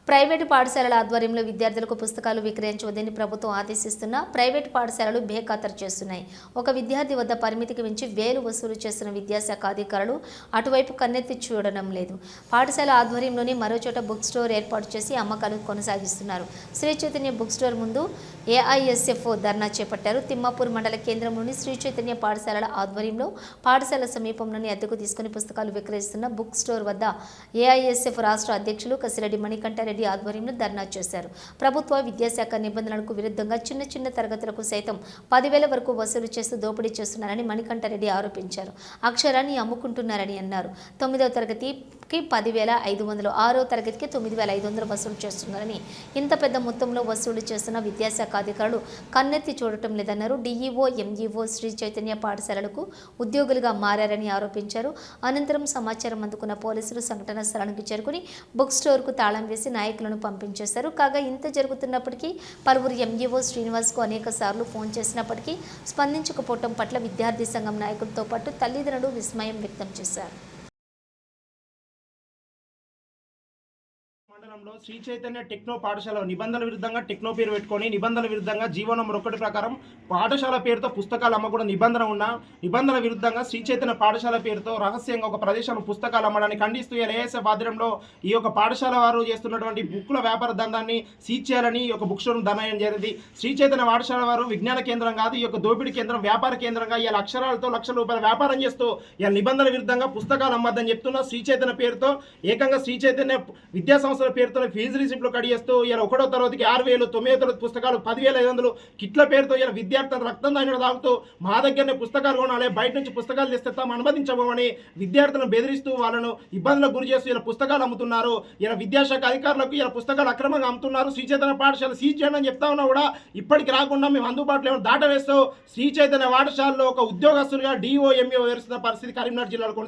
Private పాఠశాలల ఆధ్వర్యంలో విద్యార్థులకు పుస్తకాలు విక్రయించవద్దని ప్రభుత్వం ఆదేశిస్తున్నా ప్రైవేటు పాఠశాలలు బేఖాతరు చేస్తున్నాయి. ఒక విద్యార్థి వద్ద పరిమితికి మించి వేలు వసూలు చేస్తున్న విద్యాశాఖ అధికారులు అటువైపు కన్నెత్తి చూడడం లేదు. పాఠశాల ఆధ్వర్యంలోని మరోచోట బుక్ స్టోర్ ఏర్పాటు చేసి అమ్మకాలు కొనసాగిస్తున్నారు. శ్రీ చైతన్య బుక్ స్టోర్ ముందు ఏఐఎస్ఎఫ్ ధర్నా చేపట్టారు. తిమ్మాపూర్ మండల కేంద్రంలోని శ్రీ చైతన్య పాఠశాలల ఆధ్వర్యంలో పాఠశాల సమీపంలోని అద్దెకు తీసుకుని పుస్తకాలు విక్రయిస్తున్న బుక్ స్టోర్ వద్ద ఏఐఎస్ఎఫ్ రాష్ట్ర అధ్యక్షులు కసిరెడ్డి మణికంఠారెడ్డి ఆధ్వర్యంలో ధర్నా చేశారు. ప్రభుత్వ విద్యాశాఖ నిబంధనలకు విరుద్ధంగా చిన్న తరగతులకు సైతం 10,000 వరకు వసూలు చేస్తూ దోపిడీ చేస్తున్నారని మణికంఠారెడ్డి ఆరోపించారు. అక్షరాన్ని అమ్ముకుంటున్నారని అన్నారు. 9వ తరగతికి 10,500, 6వ తరగతికి 9,500 వసూలు చేస్తున్నారని, ఇంత పెద్ద మొత్తంలో వసూలు చేస్తున్న విద్యాశాఖ అధికారులు కన్నెత్తి చూడటం లేదన్నారు. డిఈఓ, ఎంఈఓ శ్రీ చైతన్య పాఠశాలలకు ఉద్యోగులుగా మారని ఆరోపించారు. అనంతరం సమాచారం అందుకున్న పోలీసులు సంఘటన స్థలానికి చేరుకుని బుక్ స్టోర్కు తాళం వేసి నాయకులను పంపించేశారు. కాగా ఇంత జరుగుతున్నప్పటికీ పలువురు ఎంఈఓ శ్రీనివాస్కు అనేక సార్లు ఫోన్ చేసినప్పటికీ స్పందించకపోవడం పట్ల విద్యార్థి సంఘం నాయకులతో పాటు తల్లిదండ్రులు విస్మయం వ్యక్తం చేశారు. మండలంలో శ్రీ చైతన్య టెక్నో పాఠశాల నిబంధనల విరుద్ధంగా టెక్నో పేరు పెట్టుకొని నిబంధనల విరుద్ధంగా జీవో నంబర్ 1 ప్రకారం పాఠశాల పేరుతో పుస్తకాలు అమ్మకూడ నిబంధన ఉన్న నిబంధనల విరుద్ధంగా శ్రీ చైతన్య పాఠశాల పేరుతో రహస్యంగా ఒక ప్రదేశంలో పుస్తకాలు అమ్మడానికి ఖండిస్తూ ఏఎస్ఎఫ్ ఆధ్వర్యంలో ఈ యొక్క పాఠశాల వారు చేస్తున్నటువంటి బుక్కుల వ్యాపార దందాన్ని సీజ్ చేయాలని ఈ యొక్క బుక్ స్టోర్ను ధనాయం జరిగింది. శ్రీ చైతన్య పాఠశాల వారు విజ్ఞాన కేంద్రం కాదు, ఈ యొక్క దోపిడీ కేంద్రం, వ్యాపార కేంద్రంగా ఇలా అక్షరాలతో లక్షల రూపాయల వ్యాపారం చేస్తూ ఇలా నిబంధనల విరుద్ధంగా పుస్తకాలు అమ్మద్దని చెప్తున్న శ్రీ చైతన్య పేరుతో ఏకంగా శ్రీ చైతన్య విద్యా సంస్థల పేరుతో ఫీజు రిసిప్ట్లు కడిగేస్తూ ఇలా 1వ తరగతికి 6,000, 9వ తరగతి పుస్తకాలు 10,500 కిట్ల పేరుతో ఇలా విద్యార్థులను రక్తం తాగుతూ మా దగ్గరనే పుస్తకాలు కొనాలి, బయట నుంచి పుస్తకాలు తెస్తే తాము అనుమతించబోమని విద్యార్థులను బెదిరిస్తూ వాళ్ళను ఇబ్బందులకు గురి చేస్తూ ఇలా పుస్తకాలు అమ్ముతున్నారు. ఇలా విద్యాశాఖ అధికారులకు ఇలా పుస్తకాలు అక్రమంగా అమ్ముతున్నారు. శ్రీ చైతన్య పాఠశాల సీజ్ చేయడం అని చెప్తా ఉన్నా కూడా ఇప్పటికి రాకుండా మేము అందుబాటులో దాట వేస్తూ శ్రీ చైతన్య పాఠశాలలో ఒక ఉద్యోగస్తులుగా డిఓ, ఎంఈఓ వేస్తున్న పరిస్థితి కరీంనగర్ జిల్లాలో కొనసాగుతుంది.